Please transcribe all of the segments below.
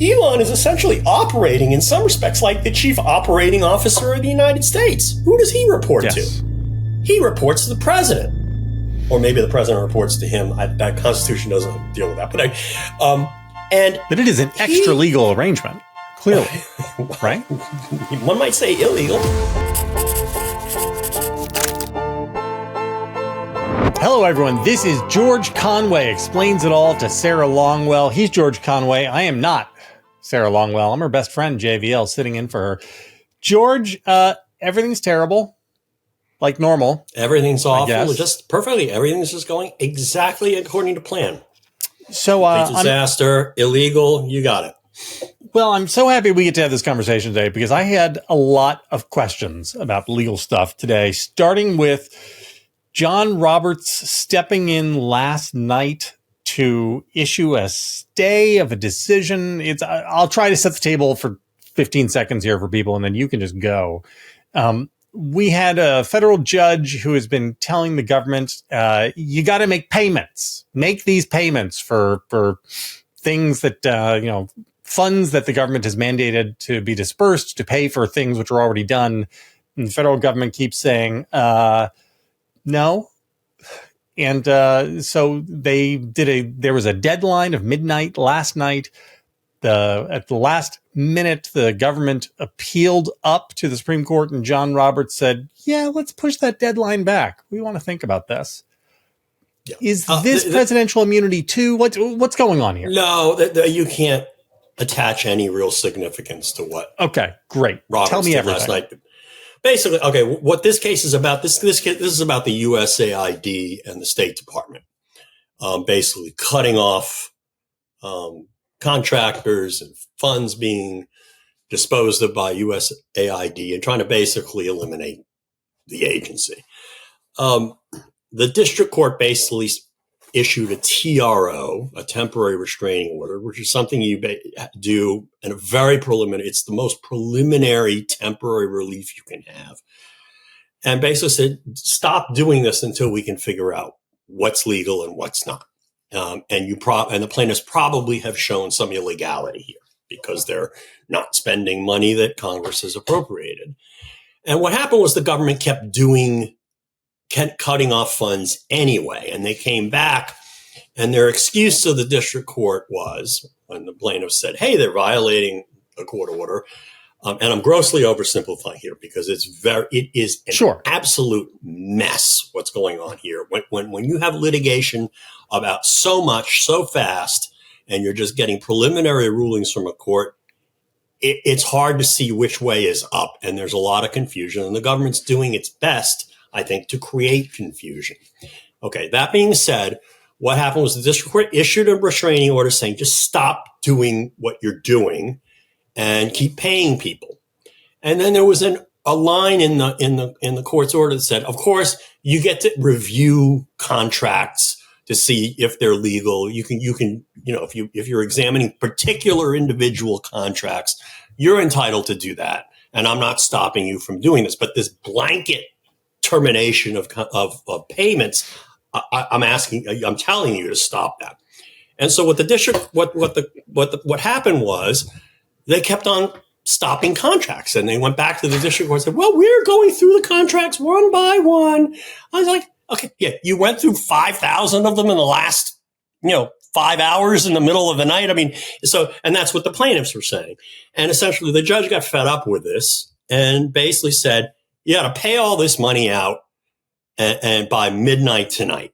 Elon is essentially operating in some respects like the chief operating officer of the United States. Who does he report to? He reports to the president. Or maybe the president reports to him. That Constitution doesn't deal with that. But it is an extra legal arrangement, clearly, right? One might say illegal. Hello, everyone. This is George Conway Explains It All to Sarah Longwell. He's George Conway. I am not Sarah Longwell. I'm her best friend, JVL, sitting in for her. George, everything's terrible. Like normal. Everything's awful. Just perfectly. Everything's just going exactly according to plan. So, disaster, illegal, you got it. Well, I'm so happy we get to have this conversation today because I had a lot of questions about legal stuff today, starting with John Roberts stepping in last night to issue a stay of a decision. I'll try to set the table for 15 seconds here for people, and then you can just go. We had a federal judge who has been telling the government, you got to make payments, make these payments for things that, funds that the government has mandated to be dispersed to pay for things which are already done. And the federal government keeps saying, no. And so there was a deadline of midnight last night. At the last minute, the government appealed up to the Supreme Court, and John Roberts said, yeah, let's push that deadline back. We want to think about this. Yeah. Is this presidential immunity too? What's going on here? No, you can't attach any real significance to what. Okay, great. Roberts Tell me everything. Last night. Basically, okay, what this case is about, this is about the USAID and the State Department, basically cutting off contractors and funds being disposed of by USAID and trying to basically eliminate the agency. The district court basically issued a TRO, a temporary restraining order, which is something you do in a very preliminary, it's the most preliminary temporary relief you can have. And basically said, stop doing this until we can figure out what's legal and what's not. And the plaintiffs probably have shown some illegality here because they're not spending money that Congress has appropriated. And what happened was the government kept cutting off funds anyway. And they came back, and their excuse to the district court was, when the plaintiffs said, hey, they're violating a court order. And I'm grossly oversimplifying here because it is an absolute mess what's going on here. When you have litigation about so much, so fast, and you're just getting preliminary rulings from a court, it's hard to see which way is up. And there's a lot of confusion, and the government's doing its best, I think, to create confusion. Okay, that being said, what happened was the district court issued a restraining order saying, just stop doing what you're doing and keep paying people. And then there was a line in the court's order that said, of course, you get to review contracts to see if they're legal. You can, if you're examining particular individual contracts, you're entitled to do that. And I'm not stopping you from doing this, but this blanket termination of payments, I'm telling you to stop that. And so what happened was they kept on stopping contracts, and they went back to the district court and said, well, we're going through the contracts one by one. I was like, okay, yeah, you went through 5,000 of them in the last, 5 hours in the middle of the night. I mean, and that's what the plaintiffs were saying. And essentially the judge got fed up with this and basically said, you got to pay all this money out and by midnight tonight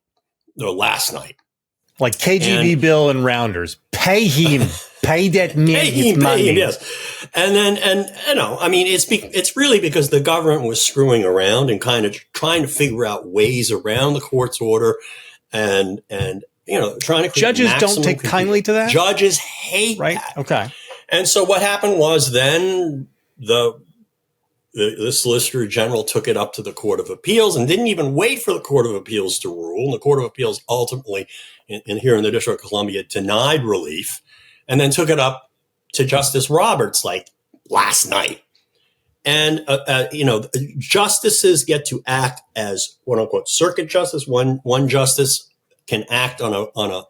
or last night. Like KGB Bill and Rounders. Pay him. Pay that man his money. Pay him, yes. And then, it's really because the government was screwing around and kind of trying to figure out ways around the court's order and trying to create judges don't take confusion. Kindly to that? Judges hate that. Okay. And so what happened was then the Solicitor General took it up to the Court of Appeals and didn't even wait for the Court of Appeals to rule. And the Court of Appeals ultimately, here in the District of Columbia, denied relief and then took it up to Justice Roberts like last night. And, justices get to act as quote unquote circuit justice. One justice can act on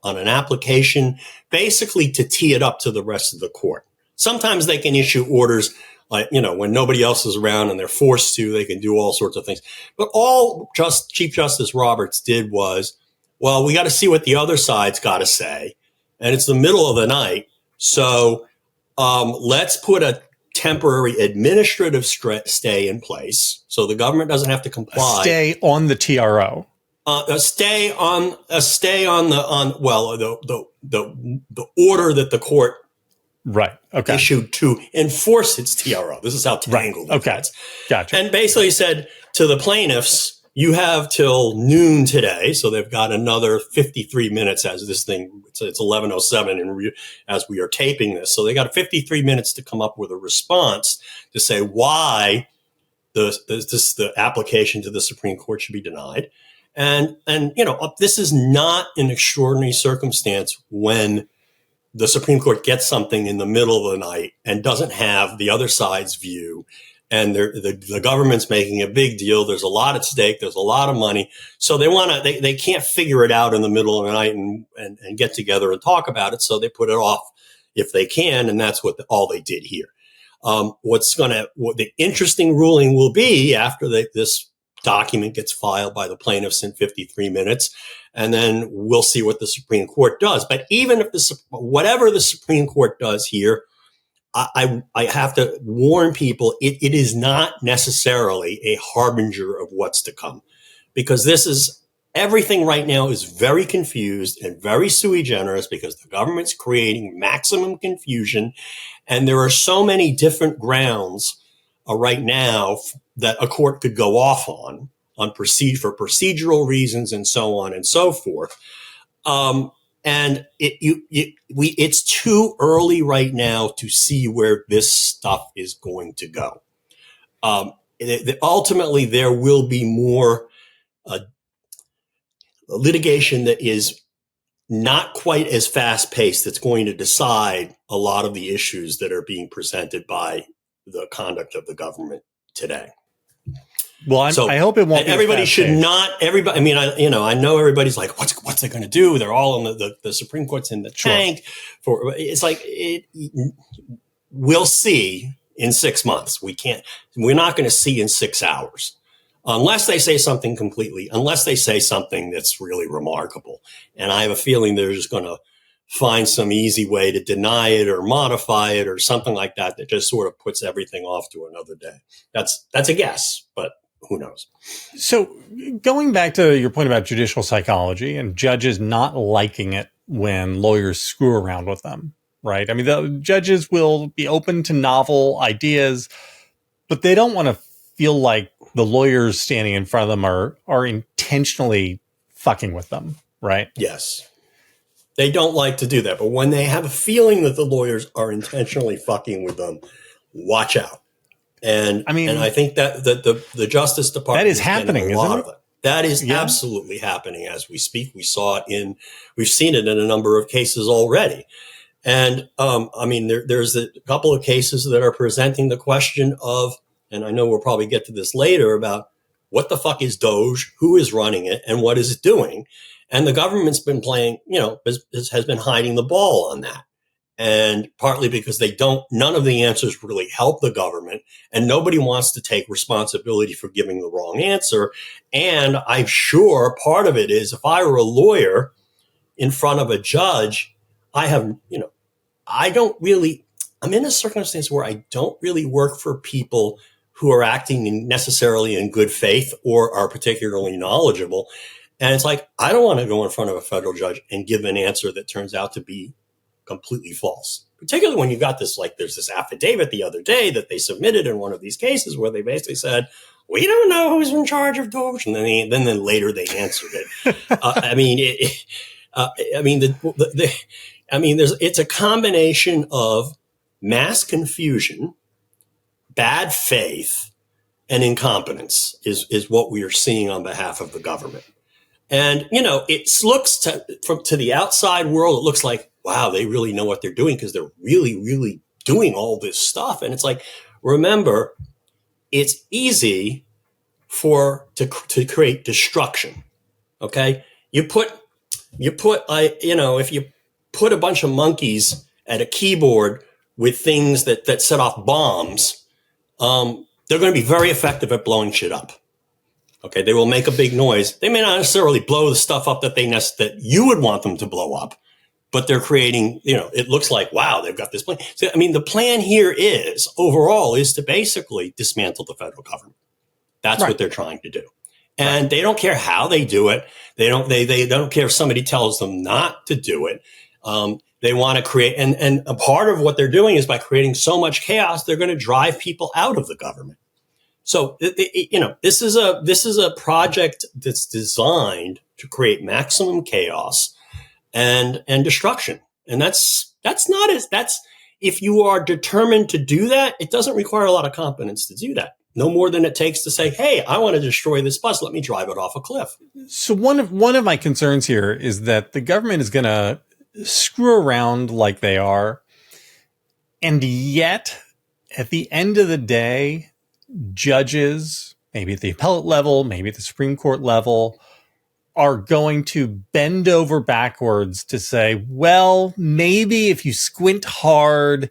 an application basically to tee it up to the rest of the court. Sometimes they can issue orders, like, when nobody else is around and they're forced to, they can do all sorts of things. But all Chief Justice Roberts did was, well, we got to see what the other side's got to say. And it's the middle of the night. So let's put a temporary administrative stay in place so the government doesn't have to comply. A stay on the TRO. A stay on the order that the court issued to enforce its TRO. This is how tangled it gets. Gotcha. And basically said to the plaintiffs, you have till noon today, so they've got another 53 minutes as this thing, it's 11:07 and as we are taping this. So they got 53 minutes to come up with a response to say why the application to the Supreme Court should be denied. And this is not an extraordinary circumstance when the Supreme Court gets something in the middle of the night and doesn't have the other side's view. And the government's making a big deal. There's a lot at stake. There's a lot of money. So they can't figure it out in the middle of the night and get together and talk about it. So they put it off if they can. And that's all they did here. What the interesting ruling will be after this document gets filed by the plaintiffs in 53 minutes. And then we'll see what the Supreme Court does. But even if whatever the Supreme Court does here, I have to warn people, it is not necessarily a harbinger of what's to come, because everything right now is very confused and very sui generis because the government's creating maximum confusion. And there are so many different grounds right now that a court could go off on for procedural reasons and so on and so forth. And it's too early right now to see where this stuff is going to go. Ultimately, there will be more litigation that is not quite as fast paced that's going to decide a lot of the issues that are being presented by the conduct of the government today. Well, I hope it won't. Everybody should not. Everybody. I mean, I know everybody's like, what's they going to do? They're all in the Supreme Court's in the tank. It's like we'll see in 6 months. We're not going to see in 6 hours unless they say something that's really remarkable. And I have a feeling they're just going to find some easy way to deny it or modify it or something like that just sort of puts everything off to another day. That's a guess, but who knows? So going back to your point about judicial psychology and judges not liking it when lawyers screw around with them, right? I mean, the judges will be open to novel ideas, but they don't want to feel like the lawyers standing in front of them are intentionally fucking with them, right? Yes. They don't like to do that. But when they have a feeling that the lawyers are intentionally fucking with them, watch out. And I think that the Justice Department that is happening, isn't it? That is absolutely happening as we speak. We've seen it in a number of cases already. And there's a couple of cases that are presenting the question of, and I know we'll probably get to this later, about what the fuck is DOGE, who is running it, and what is it doing? And the government's been playing, has been hiding the ball on that. And partly because none of the answers really help the government, and nobody wants to take responsibility for giving the wrong answer. And I'm sure part of it is, if I were a lawyer in front of a judge, I'm in a circumstance where I don't really work for people who are acting necessarily in good faith or are particularly knowledgeable. And it's like, I don't want to go in front of a federal judge and give an answer that turns out to be completely false, particularly when you got this, like there's this affidavit the other day that they submitted in one of these cases where they basically said, we don't know who's in charge of DOGE. And then later they answered it. It's a combination of mass confusion, bad faith, and incompetence is what we are seeing on behalf of the government. And, it looks to the outside world, it looks like, wow, they really know what they're doing because they're really, really doing all this stuff. And it's like, remember, it's easy to create destruction. Okay. If you put a bunch of monkeys at a keyboard with things that set off bombs, they're going to be very effective at blowing shit up. Okay, they will make a big noise. They may not necessarily blow the stuff up that you would want them to blow up, but they're creating, it looks like, wow, they've got this plan. So, I mean, the plan here overall is to basically dismantle the federal government. That's what they're trying to do. And they don't care how they do it. They don't care if somebody tells them not to do it. They want to create, and a part of what they're doing is by creating so much chaos, they're going to drive people out of the government. So, this is a project that's designed to create maximum chaos and destruction. And if you are determined to do that, it doesn't require a lot of competence to do that. No more than it takes to say, hey, I want to destroy this bus. Let me drive it off a cliff. So one of my concerns here is that the government is going to screw around like they are. And yet, at the end of the day, judges, maybe at the appellate level, maybe at the Supreme Court level, are going to bend over backwards to say, well, maybe if you squint hard,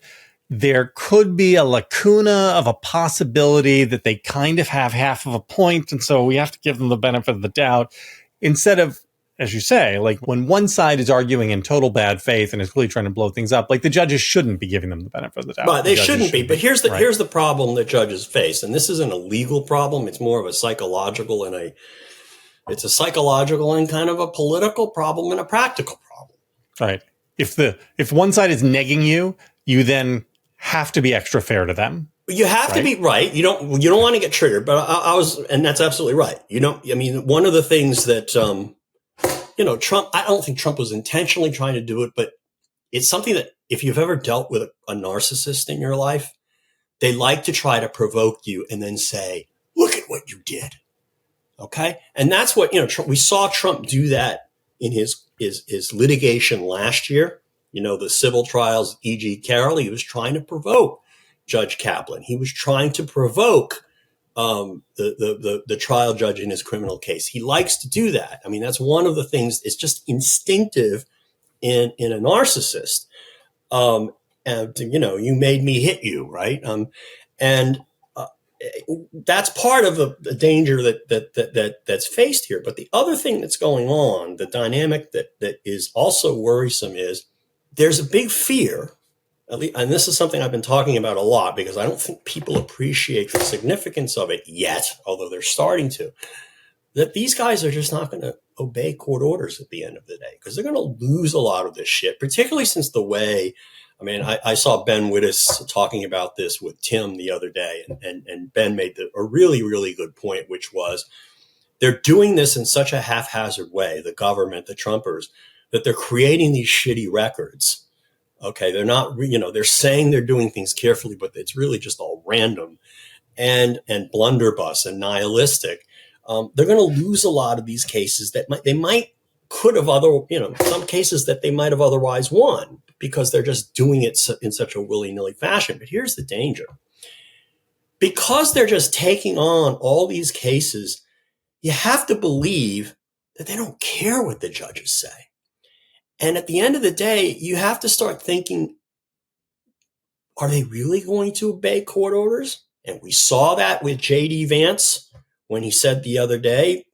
there could be a lacuna of a possibility that they kind of have half of a point. And so we have to give them the benefit of the doubt instead of, as you say, like when one side is arguing in total bad faith and is really trying to blow things up, like the judges shouldn't be giving them the benefit of the doubt. But they shouldn't be. But here's the problem that judges face. And this isn't a legal problem. It's more of a psychological and it's a psychological and kind of a political problem and a practical problem. Right. If one side is negging you, you then have to be extra fair to them. You have to be right. You don't want to get triggered, but and that's absolutely right. One of the things that, Trump, I don't think Trump was intentionally trying to do it, but it's something that if you've ever dealt with a narcissist in your life, they like to try to provoke you and then say, look at what you did. Okay. And that's what, we saw Trump do that in his litigation last year. The civil trials, E.G. Carroll, he was trying to provoke Judge Kaplan. He was trying to provoke the trial judge in his criminal case. He likes to do that. I mean, that's one of the things. It's just instinctive in a narcissist. You made me hit you, right? That's part of the danger that's faced here. But the other thing that's going on, the dynamic that is also worrisome, is there's a big fear, and this is something I've been talking about a lot because I don't think people appreciate the significance of it yet, although they're starting to, that these guys are just not going to obey court orders at the end of the day because they're going to lose a lot of this shit, particularly since I saw Ben Wittes talking about this with Tim the other day, and Ben made a really, really good point, which was they're doing this in such a haphazard way, the government, the Trumpers, that they're creating these shitty records. Okay, they're not, they're saying they're doing things carefully, but it's really just all random and blunderbuss and nihilistic. They're going to lose a lot of these cases that some cases that they might have otherwise won because they're just doing it in such a willy-nilly fashion. But here's the danger. Because they're just taking on all these cases, you have to believe that they don't care what the judges say. And at the end of the day, you have to start thinking, are they really going to obey court orders? And we saw that with J.D. Vance when he said the other day,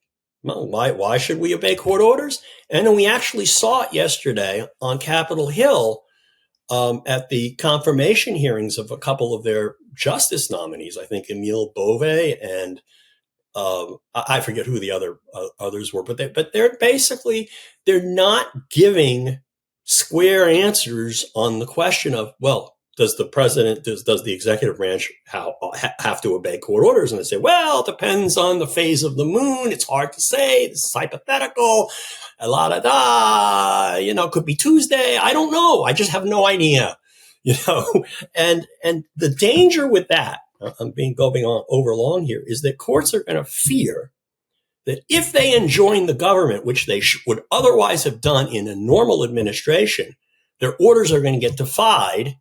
well, why should we obey court orders? And then we actually saw it yesterday on Capitol Hill at the confirmation hearings of a couple of their justice nominees, I think Emile Bove and I forget who the others were, but they're not giving square answers on the question of, well, does the executive branch have to obey court orders? And they say, well, it depends on the phase of the moon. It's hard to say. This is hypothetical. Could be Tuesday. I don't know. I just have no idea. And the danger with that, I'm going on over long here, is that courts are going to fear that if they enjoin the government, which they would otherwise have done in a normal administration, their orders are going to get defied,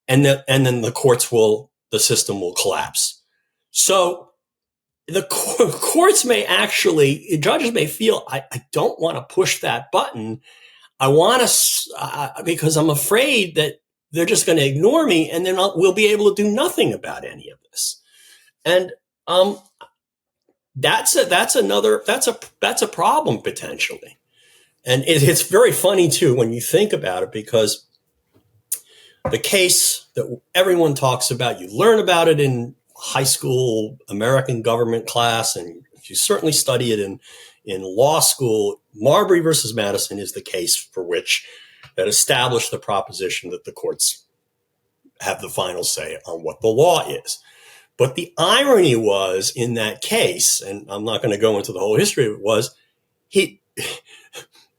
and then the system will collapse. So the courts judges may feel, I don't want to push that button. I want to, because I'm afraid that they're just going to ignore me, and then we'll be able to do nothing about any of this. And that's a problem potentially. And it's very funny too when you think about it, because the case that everyone talks about, you learn about it in high school American government class, and you certainly study it in law school. Marbury versus Madison is the case for which that established the proposition that the courts have the final say on what the law is. But the irony was in that case, and I'm not going to go into the whole history of it, was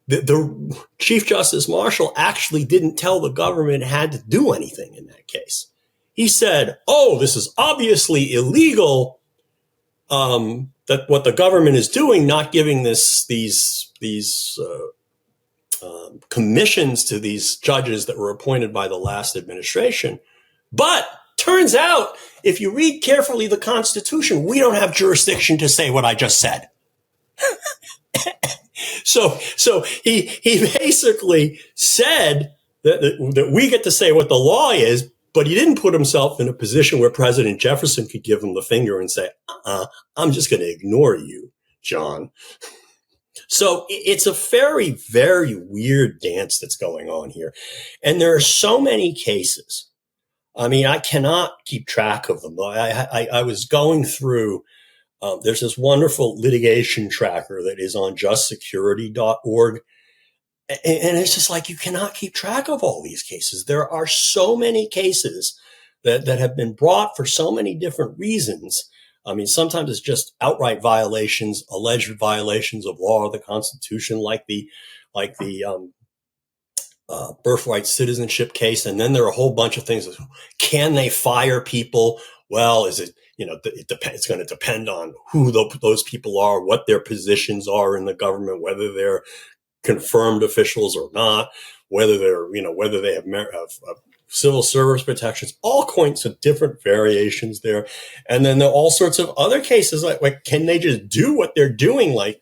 the Chief Justice Marshall actually didn't tell the government it had to do anything in that case. He said, "Oh, this is obviously illegal. That what the government is doing, not giving these commissions to these judges that were appointed by the last administration. But turns out, if you read carefully the Constitution, we don't have jurisdiction to say what I just said." So he basically said that we get to say what the law is, but he didn't put himself in a position where President Jefferson could give him the finger and say, I'm just going to ignore you, John. So it's a very, very weird dance that's going on here. And there are so many cases. I mean, I cannot keep track of them. I was going through, there's this wonderful litigation tracker that is on justsecurity.org. And it's just like, you cannot keep track of all these cases. There are so many cases that have been brought for so many different reasons. I mean, sometimes it's just outright violations, alleged violations of law or the Constitution, like the birthright citizenship case. And then there are a whole bunch of things. Can they fire people? Well, is it, it's going to depend on who those people are, what their positions are in the government, whether they're confirmed officials or not, whether they have civil service protections, all kinds of different variations there. And then there are all sorts of other cases like can they just do what they're doing? Like,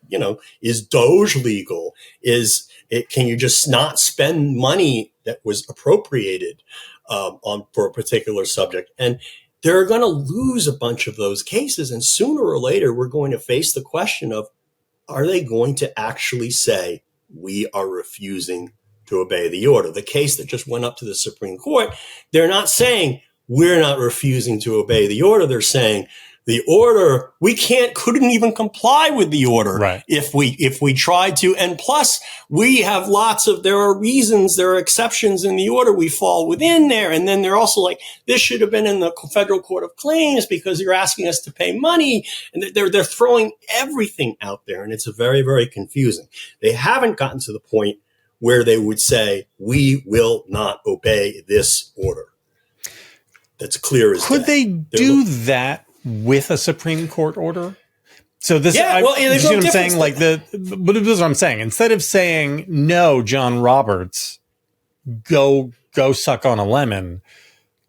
is DOGE legal? Can you just not spend money that was appropriated for a particular subject? And they're going to lose a bunch of those cases. And sooner or later, we're going to face the question of, are they going to actually say, we are refusing to obey the order? The case that just went up to the Supreme Court, they're not saying we're not refusing to obey the order. They're saying the order, we couldn't even comply with the order, right, if we tried to. And plus we have there are reasons, there are exceptions in the order. We fall within there. And then they're also like, this should have been in the Federal Court of Claims because you're asking us to pay money. And they're throwing everything out there. And it's very, very confusing. They haven't gotten to the point where they would say, we will not obey this order. That's clear as day. Could they do that with a Supreme Court order? So this, you see what I'm saying? But this is what I'm saying. Instead of saying, no, John Roberts, go suck on a lemon,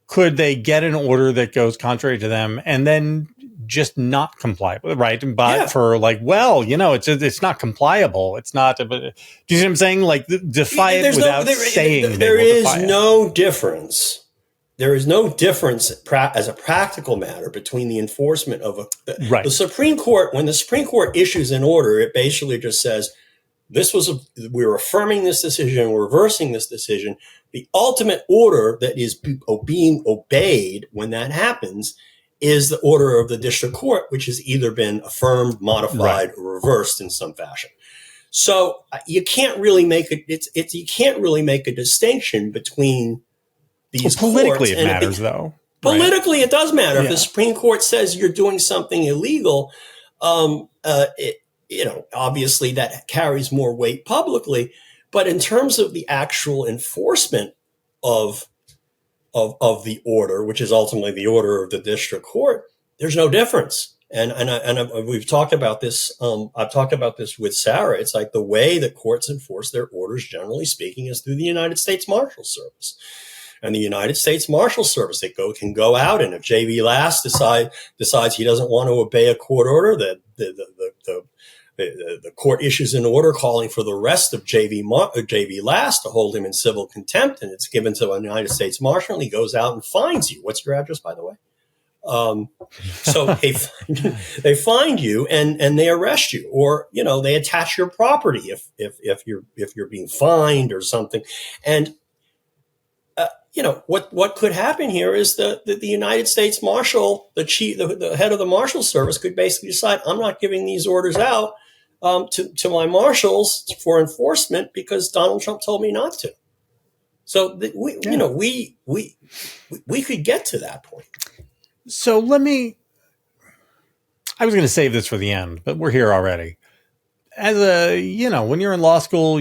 could they get an order that goes contrary to them and then just not comply with it, right? But for it's not compliable. It's not, do you see what I'm saying? Like defy it without saying there is no difference. There is no difference as a practical matter between the enforcement of the Supreme Court. When the Supreme Court issues an order, it basically just says, we're affirming this decision, we're reversing this decision. The ultimate order that is being obeyed when that happens is the order of the district court, which has either been affirmed, modified, or reversed in some fashion. So you can't really make a distinction between these politically it matters, though. Politically, it does matter. Yeah. If the Supreme Court says you're doing something illegal, obviously that carries more weight publicly. But in terms of the actual enforcement of the order, which is ultimately the order of the district court, there's no difference. And we've talked about this. I've talked about this with Sarah. It's like the way that courts enforce their orders, generally speaking, is through the United States Marshal Service. And the United States Marshal Service, can go out, and if J.B. Last decides he doesn't want to obey a court order, the The court issues an order calling for the arrest of JV Last to hold him in civil contempt, and it's given to a United States Marshal, and he goes out and finds you. What's your address, by the way? So they find you and they arrest you, or they attach your property if you're being fined or something. And what could happen here is the United States Marshal, the head of the Marshal Service, could basically decide, I'm not giving these orders out to my marshals for enforcement because Donald Trump told me not to. So we could get to that point. So I was going to save this for the end, but we're here already. As when you're in law school,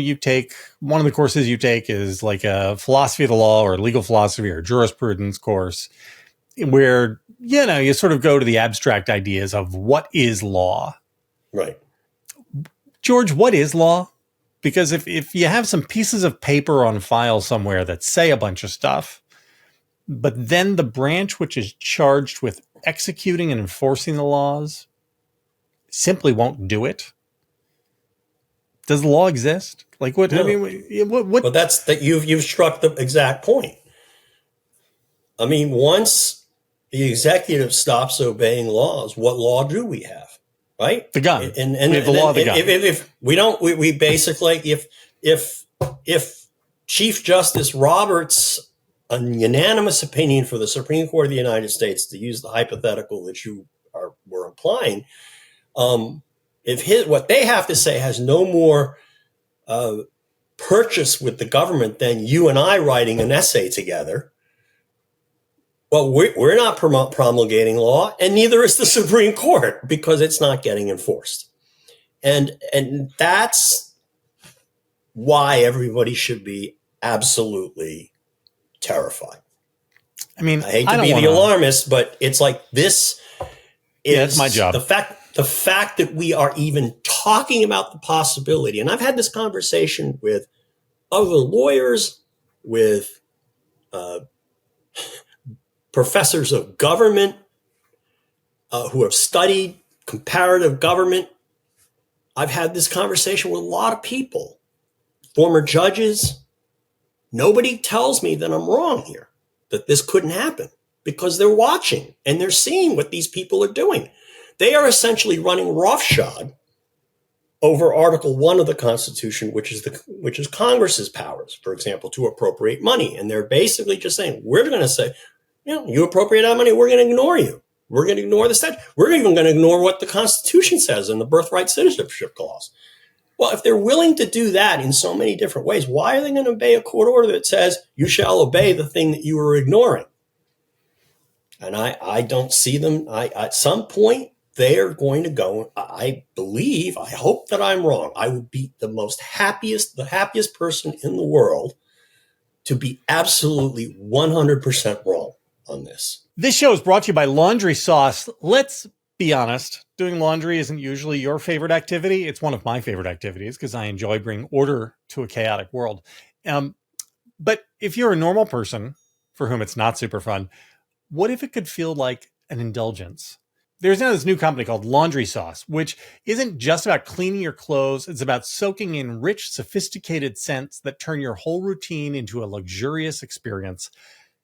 one of the courses you take is like a philosophy of the law or legal philosophy or jurisprudence course where, you sort of go to the abstract ideas of what is law. Right. George, what is law? Because if you have some pieces of paper on file somewhere that say a bunch of stuff, but then the branch which is charged with executing and enforcing the laws simply won't do it. Does the law exist? Like what? No. I mean, what? But that's that you've struck the exact point. I mean, once the executive stops obeying laws, what law do we have? Right? The gun. And we have the law of the gun. If we don't, we basically, if Chief Justice Roberts, a unanimous opinion for the Supreme Court of the United States, to use the hypothetical that you were implying, if what they have to say has no more purchase with the government than you and I writing an essay together, well, we're not promulgating law, and neither is the Supreme Court, because it's not getting enforced. And that's why everybody should be absolutely terrified. I mean, I hate to be the alarmist, but it's like this is that's my job. The fact that we are even talking about the possibility, and I've had this conversation with other lawyers, with professors of government who have studied comparative government. I've had this conversation with a lot of people, former judges. Nobody tells me that I'm wrong here, that this couldn't happen, because they're watching and they're seeing what these people are doing. They are essentially running roughshod over Article 1 of the Constitution, which is Congress's powers, for example, to appropriate money. And they're basically just saying, we're going to say, you appropriate that money, we're going to ignore you. We're going to ignore the statute. We're even going to ignore what the Constitution says in the Birthright Citizenship Clause. Well, if they're willing to do that in so many different ways, why are they going to obey a court order that says you shall obey the thing that you were ignoring? And I don't see them. At some point, they are going to go. I hope that I'm wrong. I would be the happiest person in the world to be absolutely 100% wrong on this. This show is brought to you by Laundry Sauce. Let's be honest. Doing laundry isn't usually your favorite activity. It's one of my favorite activities because I enjoy bringing order to a chaotic world. But if you're a normal person for whom it's not super fun, what if it could feel like an indulgence? There's now this new company called Laundry Sauce, which isn't just about cleaning your clothes. It's about soaking in rich, sophisticated scents that turn your whole routine into a luxurious experience.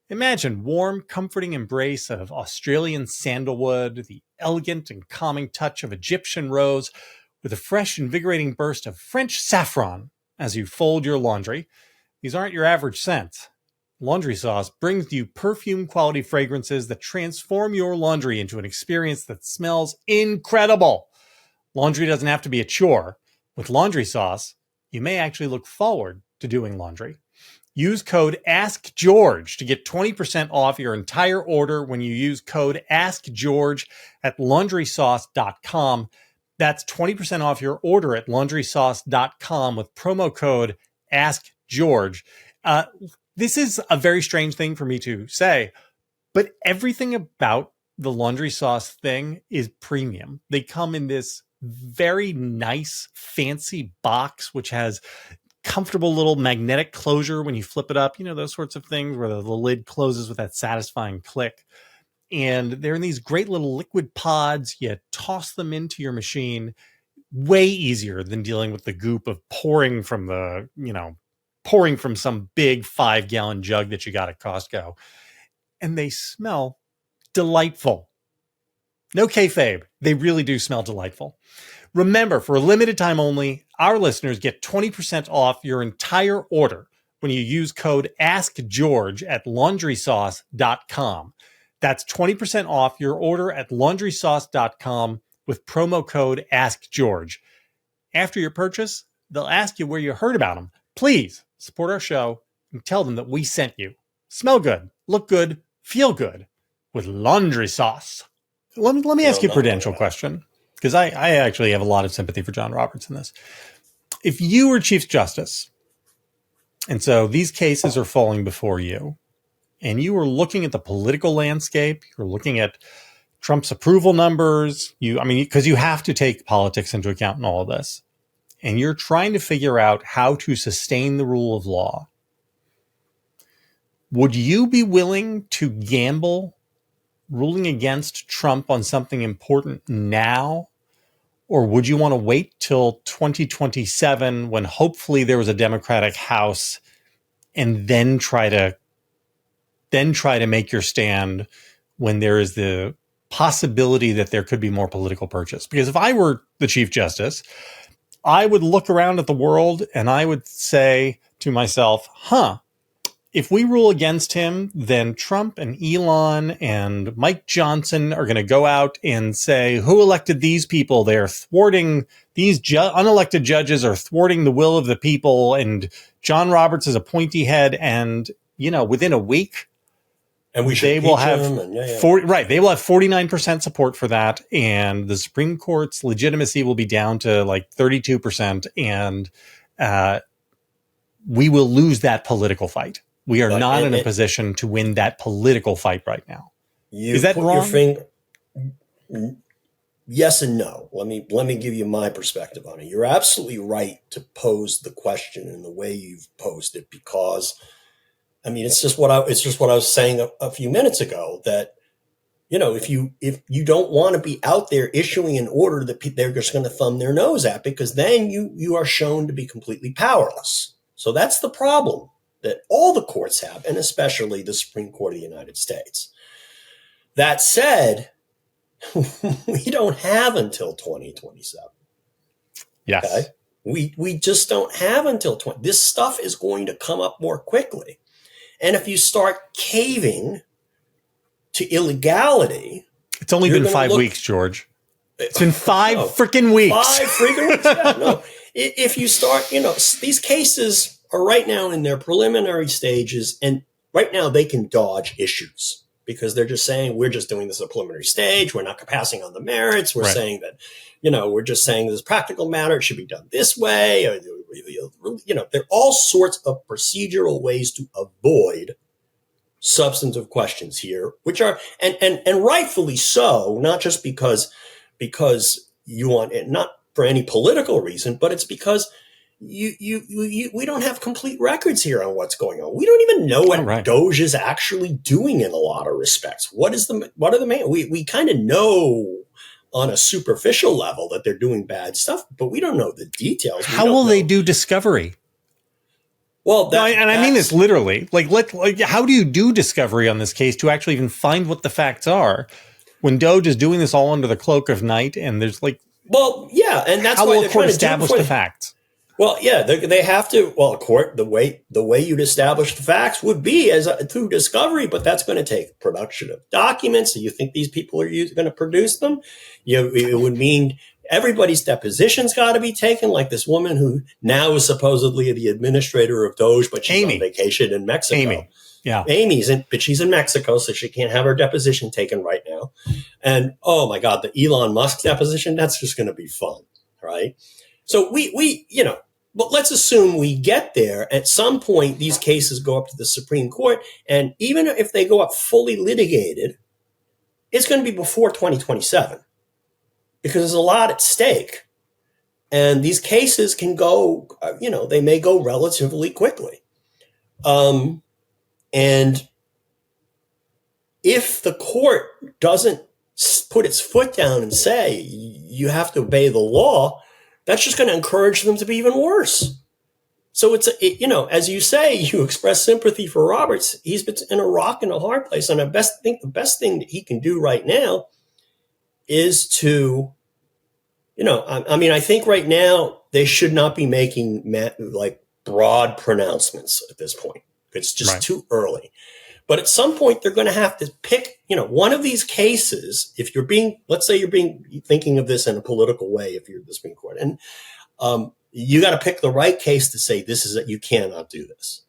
Imagine warm, comforting embrace of Australian sandalwood, the elegant and calming touch of Egyptian rose, with a fresh, invigorating burst of French saffron as you fold your laundry. These aren't your average scents. Laundry Sauce brings you perfume-quality fragrances that transform your laundry into an experience that smells incredible. Laundry doesn't have to be a chore. With Laundry Sauce, you may actually look forward to doing laundry. Use code AskGeorge to get 20% off your entire order when you use code AskGeorge at laundrysauce.com. That's 20% off your order at laundrysauce.com with promo code AskGeorge. This is a very strange thing for me to say, but everything about the Laundry Sauce thing is premium. They come in this very nice, fancy box, which has comfortable little magnetic closure when you flip it up, those sorts of things where the lid closes with that satisfying click. And they're in these great little liquid pods. You toss them into your machine. way easier than dealing with the goop of pouring from some big 5-gallon jug that you got at Costco. And they smell delightful. No kayfabe. They really do smell delightful. Remember, for a limited time only, our listeners get 20% off your entire order when you use code AskGeorge at laundrysauce.com. That's 20% off your order at laundrysauce.com with promo code AskGeorge. After your purchase, they'll ask you where you heard about them. Please support our show and tell them that we sent you. Smell good, look good, feel good with laundry sauce. Let me ask you a prudential question, because I actually have a lot of sympathy for John Roberts in this. If you were Chief Justice, and so these cases are falling before you, and you were looking at the political landscape, you're looking at Trump's approval numbers, because you have to take politics into account in all of this, and you're trying to figure out how to sustain the rule of law, would you be willing to gamble ruling against Trump on something important now? Or would you want to wait till 2027 when hopefully there was a Democratic House and then try to make your stand when there is the possibility that there could be more political purchase? Because if I were the Chief Justice, I would look around at the world and I would say to myself, if we rule against him, then Trump and Elon and Mike Johnson are going to go out and say, who elected these people? They're thwarting these unelected judges are thwarting the will of the people. And John Roberts is a pointy head. And, within a week, and they will have 49% support for that. And the Supreme Court's legitimacy will be down to like 32%. And we will lose that political fight. We are not in a position to win that political fight right now. Is that wrong? Yes and no. Let me give you my perspective on it. You're absolutely right to pose the question in the way you've posed it, because it's just what I was saying a few minutes ago, that if you don't want to be out there issuing an order that they're just going to thumb their nose at, because then you are shown to be completely powerless. So that's the problem that all the courts have, and especially the Supreme Court of the United States. That said, we don't have until 2027. Yes. Okay? We just don't have until this stuff is going to come up more quickly. And if you start caving to illegality, it's only been 5 weeks, George. It's been 5 freaking weeks. 5 freaking weeks. Yeah, no. If you start, these cases are right now in their preliminary stages, and right now they can dodge issues because they're just saying, we're just doing this at a preliminary stage. We're not passing on the merits. We're saying that, we're just saying this is a practical matter. It should be done this way. Or, there are all sorts of procedural ways to avoid substantive questions here, which are, and rightfully so, not just because you want it, not for any political reason, but it's because we don't have complete records here on what's going on. We don't even know what DOGE is actually doing in a lot of respects. What are the main? We kind of know on a superficial level that they're doing bad stuff, but we don't know the details. How will they do discovery? Well, I mean this literally. How do you do discovery on this case to actually even find what the facts are when DOGE is doing this all under the cloak of night? And there's and that's how why will they're a court trying to establish the facts? Well, yeah, they have to. Well, a court, the way you'd establish the facts would be through discovery, but that's going to take production of documents. So you think these people are going to produce them? It would mean everybody's deposition's got to be taken, like this woman who now is supposedly the administrator of DOGE, but she's on vacation in Mexico. Amy. Yeah. But she's in Mexico, so she can't have her deposition taken right now. And oh my God, the Elon Musk deposition, that's just going to be fun, right? So but let's assume we get there. At some point, these cases go up to the Supreme Court. And even if they go up fully litigated, it's going to be before 2027 because there's a lot at stake. And these cases can go, they may go relatively quickly. And if the court doesn't put its foot down and say, you have to obey the law, that's just going to encourage them to be even worse. So as you say, you express sympathy for Roberts. He's been in a rock and a hard place. And I think the best thing that he can do right now is to, I think right now they should not be making like broad pronouncements at this point. It's just too early. But at some point, they're going to have to pick, one of these cases. If let's say you're thinking of this in a political way, if you're the Supreme Court, and you got to pick the right case to say this is that you cannot do this.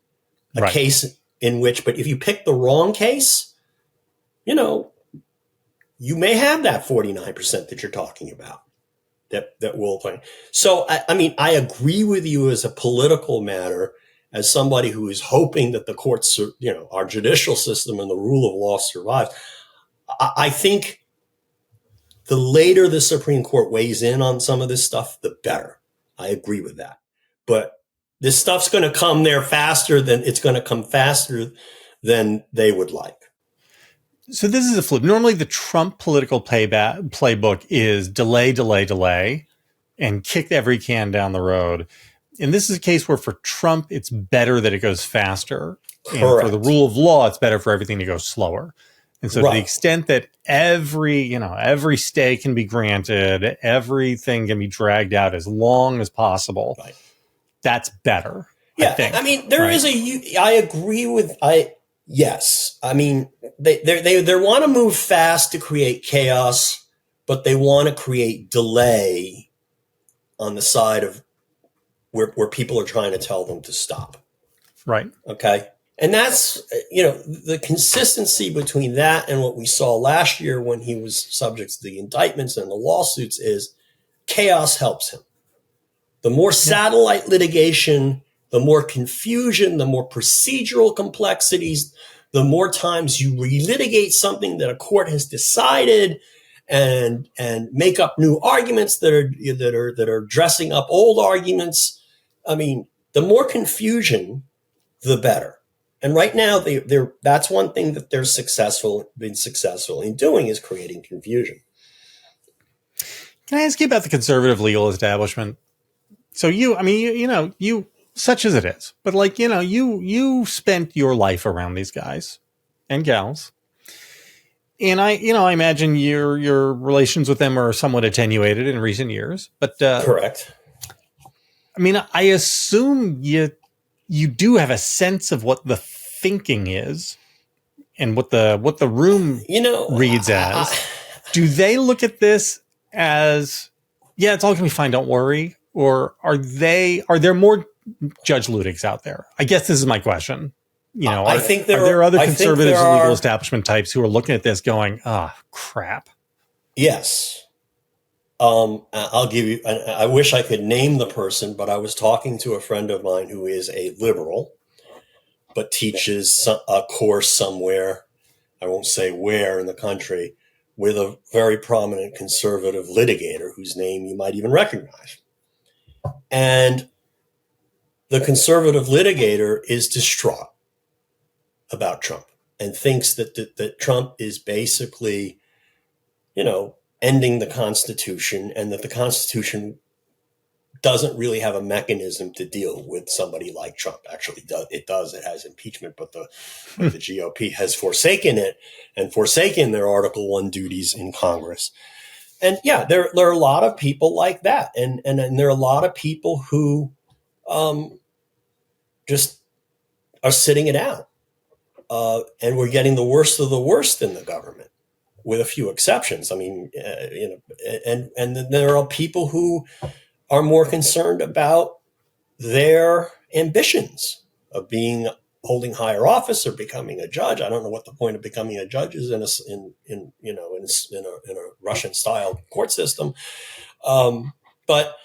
A case in which, but if you pick the wrong case, you may have that 49% that you're talking about that will play. So, I agree with you as a political matter, as somebody who is hoping that the courts, our judicial system and the rule of law survives. I think the later the Supreme Court weighs in on some of this stuff, the better. I agree with that. But this stuff's going to come there faster than they would like. So this is a flip. Normally the Trump political playbook is delay, delay, delay, and kick every can down the road. And this is a case where for Trump, it's better that it goes faster. Correct. And for the rule of law, it's better for everything to go slower. And so to the extent that every stay can be granted, everything can be dragged out as long as possible, that's better. Yeah. I think, I agree with, yes. They want to move fast to create chaos, but they want to create delay on the side of where people are trying to tell them to stop. Right. Okay. And that's, the consistency between that and what we saw last year when he was subject to the indictments and the lawsuits is chaos helps him. The more satellite litigation, the more confusion, the more procedural complexities, the more times you relitigate something that a court has decided and make up new arguments that are dressing up old arguments. The more confusion, the better. And right now, that's one thing that they're been successful in doing is creating confusion. Can I ask you about the conservative legal establishment? So you, such as it is, but you spent your life around these guys and gals. And I imagine your relations with them are somewhat attenuated in recent years, but correct. I assume you do have a sense of what the thinking is and what the room reads as. Do they look at this as, it's all going to be fine, don't worry? Or are there more Judge Ludigs out there? I guess this is my question. I think are there other conservatives and legal establishment types who are looking at this going, crap? Yes. I'll give you, I wish I could name the person, but I was talking to a friend of mine who is a liberal, but teaches a course somewhere, I won't say where in the country, with a very prominent conservative litigator whose name you might even recognize. And the conservative litigator is distraught about Trump and thinks that Trump is basically, ending the Constitution, and that the Constitution doesn't really have a mechanism to deal with somebody like Trump. Actually, it does. It has impeachment, but the GOP has forsaken it and forsaken their Article I duties in Congress. And there are a lot of people like that, and there are a lot of people who just are sitting it out, and we're getting the worst of the worst in the government, with a few exceptions. And then there are people who are more concerned about their ambitions of holding higher office or becoming a judge. I don't know what the point of becoming a judge is in a Russian style court system. But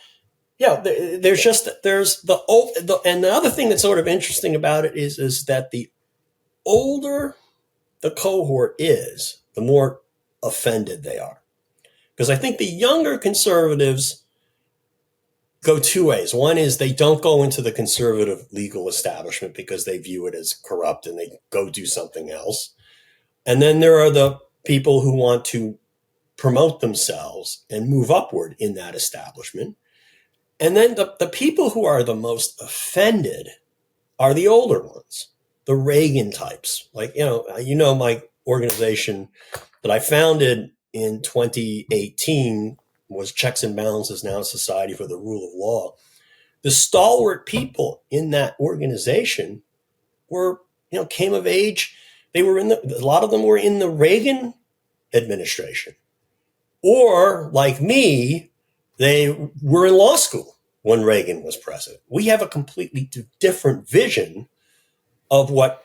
there's and the other thing that's sort of interesting about it is that the older the cohort is, the more offended they are. Because I think the younger conservatives go two ways. One is they don't go into the conservative legal establishment because they view it as corrupt and they go do something else. And then there are the people who want to promote themselves and move upward in that establishment. And then the people who are the most offended are the older ones, the Reagan types. Like, my organization that I founded in 2018 was Checks and Balances, now Society for the Rule of Law. The stalwart people in that organization were, came of age. They were a lot of them were in the Reagan administration. Or, like me, they were in law school when Reagan was president. We have a completely different vision of what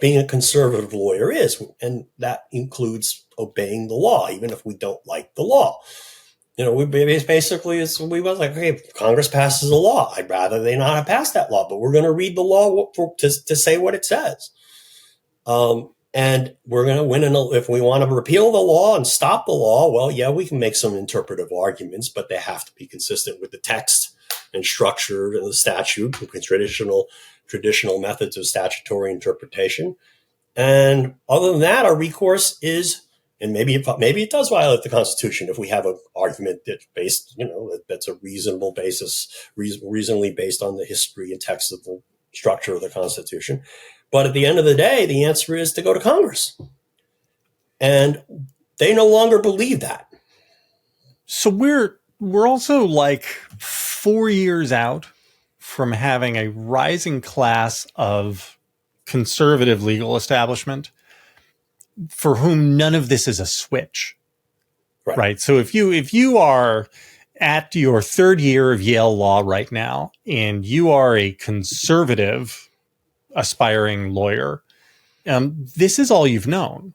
being a conservative lawyer is, and that includes obeying the law, even if we don't like the law. We basically we was like, okay, Congress passes a law. I'd rather they not have passed that law, but we're going to read the law to say what it says. And we're going to win. If we want to repeal the law and stop the law, well, yeah, we can make some interpretive arguments, but they have to be consistent with the text and structure of the statute, traditional methods of statutory interpretation. And other than that, our recourse is, and maybe it does violate the Constitution if we have an argument that's based, that's a reasonable basis, reasonably based on the history and text of the structure of the Constitution. But at the end of the day, the answer is to go to Congress. And they no longer believe that. So we're also like 4 years out from having a rising class of conservative legal establishment for whom none of this is a switch. Right? So if you are at your third year of Yale law right now, and you are a conservative aspiring lawyer, this is all you've known.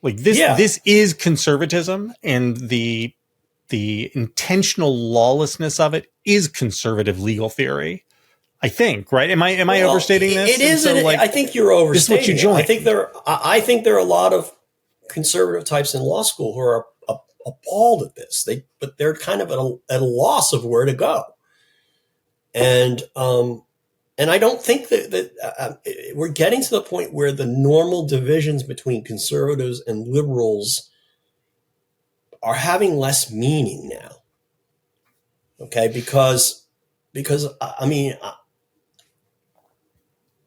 Like this, This is conservatism, and the intentional lawlessness of it is conservative legal theory. I think, right? Am I overstating this? It is. I think you're overstating. This is what you joined. I think there are a lot of conservative types in law school who are appalled at this. But they're kind of at a loss of where to go. And I don't think that we're getting to the point where the normal divisions between conservatives and liberals are having less meaning now. Okay, because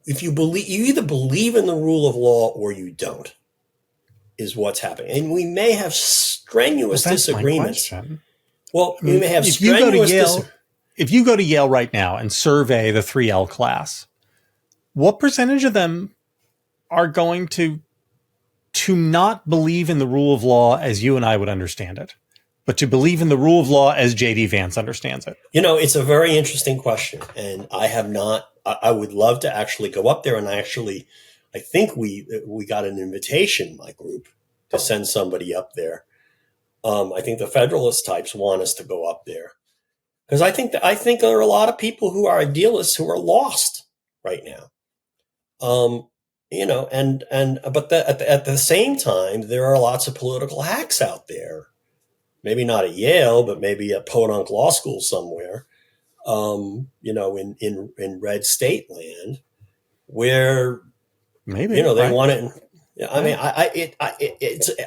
if you either believe in the rule of law or you don't, is what's happening. And we may have strenuous disagreements. Well, we may have strenuous disagreements. If you go to Yale right now and survey the 3L class, what percentage of them are going to not believe in the rule of law as you and I would understand it, but to believe in the rule of law as J.D. Vance understands it? It's a very interesting question. And I would love to actually go up there. And I think we got an invitation, my group, to send somebody up there. I think the Federalist types want us to go up there. Because I think there are a lot of people who are idealists who are lost right now, but at the same time, there are lots of political hacks out there. Maybe not at Yale, but maybe at Podunk Law School somewhere, in red state land, where maybe they want it.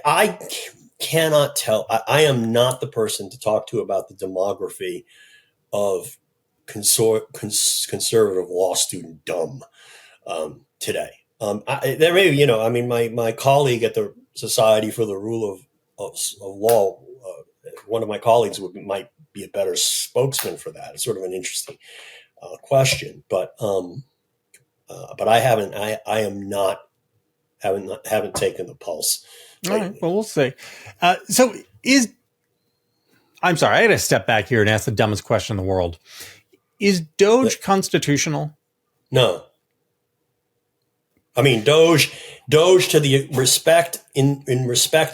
I cannot tell. I am not the person to talk to about the demography of conservative law student dumb today. There may be, my colleague at the Society for the Rule of Law, one of my colleagues might be a better spokesman for that. It's sort of an interesting question, but I haven't taken the pulse. All right. Well, we'll see. I'm sorry, I got to step back here and ask the dumbest question in the world. Is DOGE constitutional? No. I mean, DOGE to the respect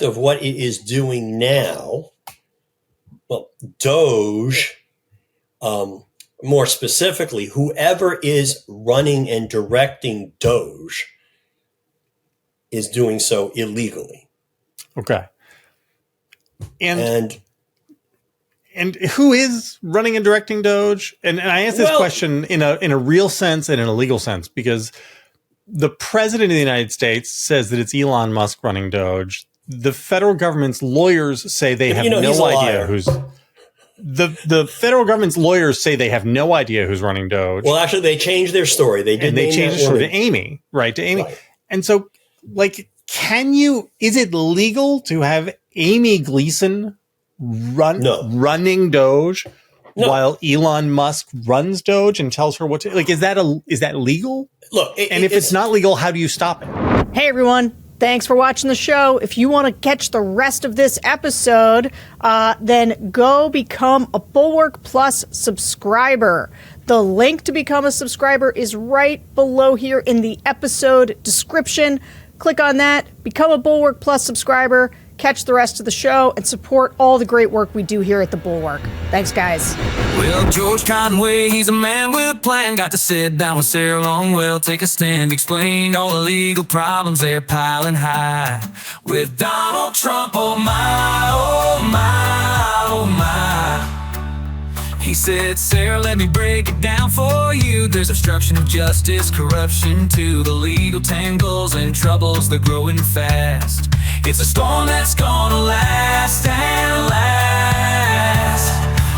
of what it is doing now. Well, DOGE, more specifically, whoever is running and directing DOGE is doing so illegally. Okay. And who is running and directing DOGE? And I ask this question in a real sense and in a legal sense, because the president of the United States says that it's Elon Musk running DOGE. The federal government's lawyers say they have no idea who's. the federal government's lawyers say they have no idea who's running DOGE. Well, actually, they changed their story. They changed the story to Amy, right? To Amy. Right. And so, like, is it legal to have Amy Gleason running DOGE while Elon Musk runs DOGE and tells her what to, like, is that legal? Look, if it's not legal, how do you stop it? Hey, everyone. Thanks for watching the show. If you want to catch the rest of this episode, then go become a Bulwark Plus subscriber. The link to become a subscriber is right below here in the episode description. Click on that, become a Bulwark Plus subscriber, catch the rest of the show, and support all the great work we do here at the Bulwark. Thanks, guys. Well, George Conway, he's a man with a plan. Got to sit down with Sarah Longwell, take a stand, explain all the legal problems they're piling high. With Donald Trump, oh my, oh my, oh my. He said, Sarah, let me break it down for you. There's obstruction of justice, corruption too, the legal tangles and troubles, they're growing fast. It's a storm that's gonna last and last.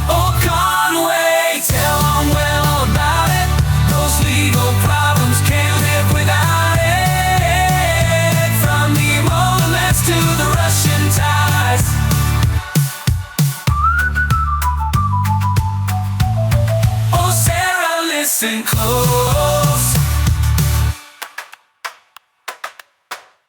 Oh, Conway, tell Longwell all about it. Those legal problems can't live without it. From the Emoluments to the Russian ties. Oh, Sarah, listen close.